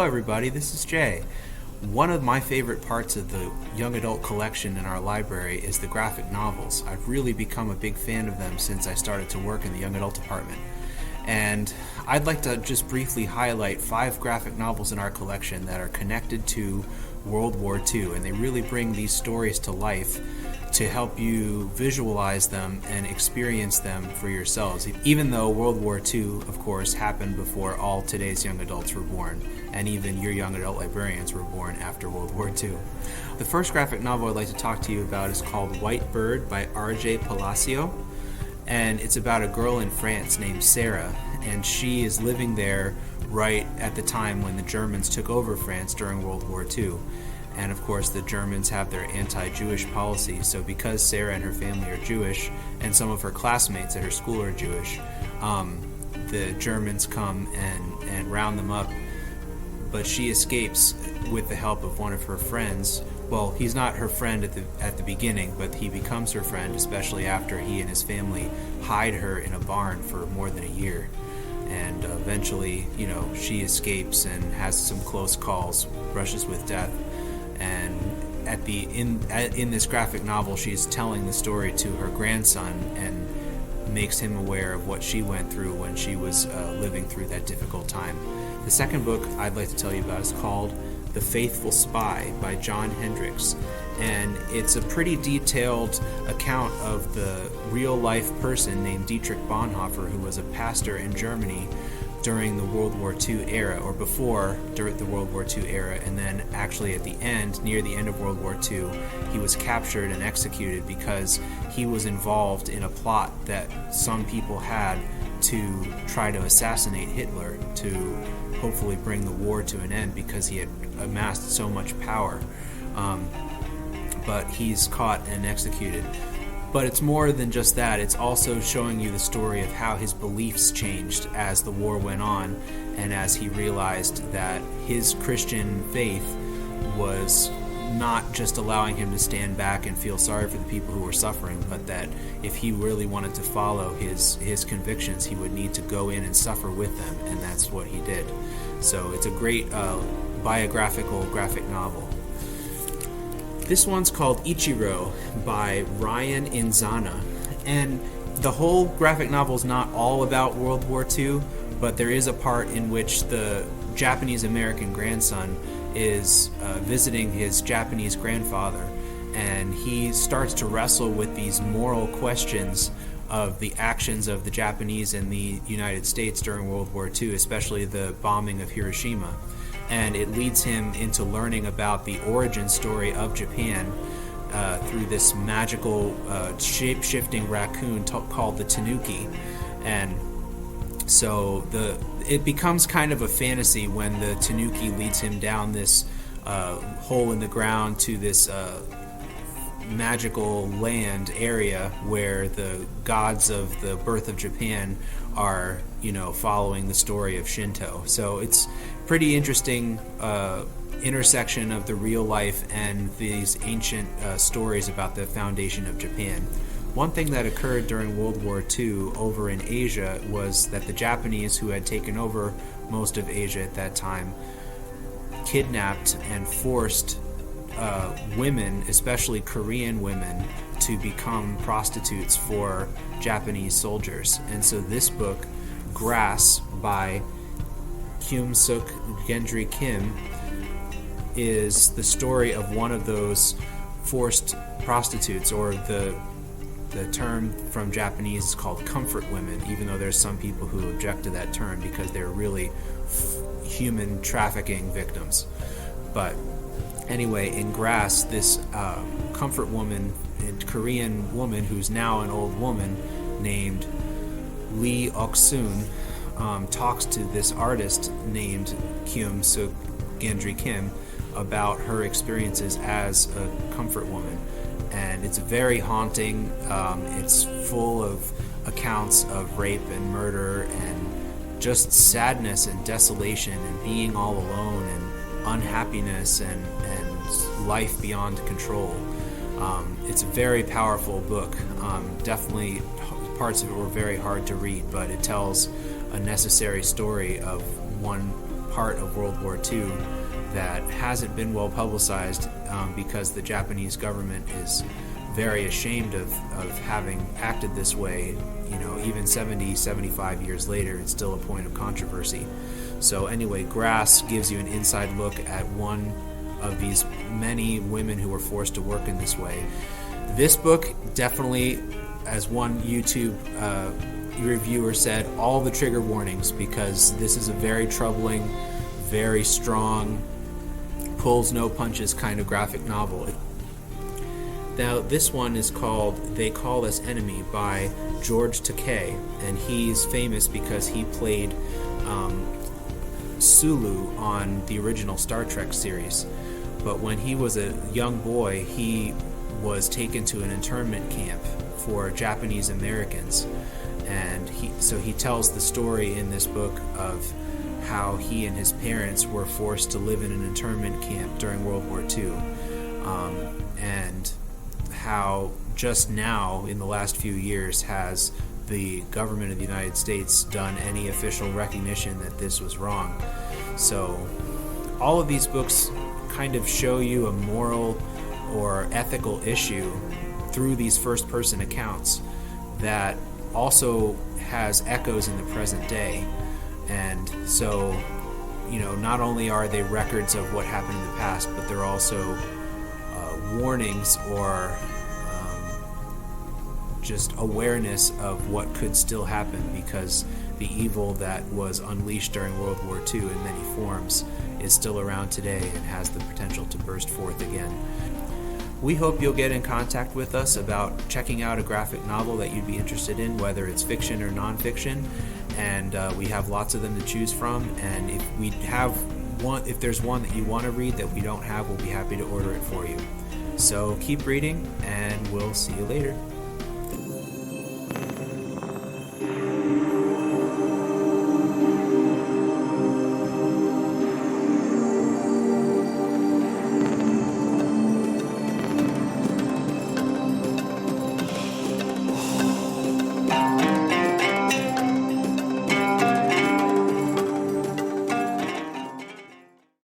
everybody, this is Jay. One of my favorite parts of the young adult collection in our library is the graphic novels. I've really become a big fan of them since I started to work in the young adult department. And I'd like to just briefly highlight 5 graphic novels in our collection that are connected to World War II, and they really bring these stories to life to help you visualize them and experience them for yourselves, even though World War II, of course, happened before all today's young adults were born, and even your young adult librarians were born after World War II. The first graphic novel I'd like to talk to you about is called White Bird by R.J. Palacio, and it's about a girl in France named Sarah, and she is living there right at the time when the Germans took over France during World War II. And of course the Germans have their anti-Jewish policy, so because Sarah and her family are Jewish, and some of her classmates at her school are Jewish, the Germans come and round them up, but she escapes with the help of one of her friends. Well, he's not her friend at the beginning, but he becomes her friend, especially after he and his family hide her in a barn for more than a year. And eventually, she escapes and has some close calls, brushes with death. And in this graphic novel, she's telling the story to her grandson and makes him aware of what she went through when she was living through that difficult time. The second book I'd like to tell you about is called The Faithful Spy by John Hendrix, and it's a pretty detailed account of the real-life person named Dietrich Bonhoeffer, who was a pastor in Germany during the World War II era, or before during the World War II era, and then actually at the end, near the end of World War II, he was captured and executed because he was involved in a plot that some people had to try to assassinate Hitler to hopefully bring the war to an end because he had amassed so much power. But he's caught and executed. But it's more than just that. It's also showing you the story of how his beliefs changed as the war went on, and as he realized that his Christian faith was not just allowing him to stand back and feel sorry for the people who were suffering, but that if he really wanted to follow his convictions, he would need to go in and suffer with them, and that's what he did. So it's a great biographical graphic novel. This one's called Ichiro by Ryan Inzana, and the whole graphic novel is not all about World War II, but there is a part in which the Japanese-American grandson is visiting his Japanese grandfather, and he starts to wrestle with these moral questions of the actions of the Japanese in the United States during World War II, especially the bombing of Hiroshima. And it leads him into learning about the origin story of Japan through this magical shape-shifting raccoon called the Tanuki. And so it becomes kind of a fantasy when the Tanuki leads him down this hole in the ground to this magical land area where the gods of the birth of Japan are, following the story of Shinto. So it's pretty interesting intersection of the real life and these ancient stories about the foundation of Japan. One thing that occurred during World War II over in Asia was that the Japanese, who had taken over most of Asia at that time, kidnapped and forced women, especially Korean women, to become prostitutes for Japanese soldiers. And so this book, Grass by Keum Gendry-Kim, is the story of one of those forced prostitutes, or the term from Japanese is called comfort women, even though there's some people who object to that term because they're really human trafficking victims. But anyway, in Grass, this comfort woman, a Korean woman who's now an old woman named Lee Ok-soon, talks to this artist named Keum Gendry-Kim about her experiences as a comfort woman. And it's very haunting. It's full of accounts of rape and murder and just sadness and desolation and being all alone and unhappiness and life beyond control. It's a very powerful book. Definitely parts of it were very hard to read, but it tells a necessary story of one part of World War II that hasn't been well publicized because the Japanese government is very ashamed of having acted this way. Even 70, 75 years later, it's still a point of controversy. So anyway, Grass gives you an inside look at one of these many women who were forced to work in this way. This book definitely, as one YouTube reviewer said, all the trigger warnings, because this is a very troubling, very strong, pulls no punches kind of graphic novel. Now, this one is called They Call Us Enemy by George Takei, and he's famous because he played Sulu on the original Star Trek series. But when he was a young boy, he was taken to an internment camp for Japanese Americans. And he tells the story in this book of how he and his parents were forced to live in an internment camp during World War II. And how just now, in the last few years, has the government of the United States done any official recognition that this was wrong. So all of these books kind of show you a moral or ethical issue through these first-person accounts that also has echoes in the present day. And so, not only are they records of what happened in the past, but they're also warnings or just awareness of what could still happen, because the evil that was unleashed during World War II in many forms is still around today and has the potential to burst forth again. We hope you'll get in contact with us about checking out a graphic novel that you'd be interested in, whether it's fiction or nonfiction, and we have lots of them to choose from. And if there's one that you want to read that we don't have, we'll be happy to order it for you. So keep reading, and we'll see you later.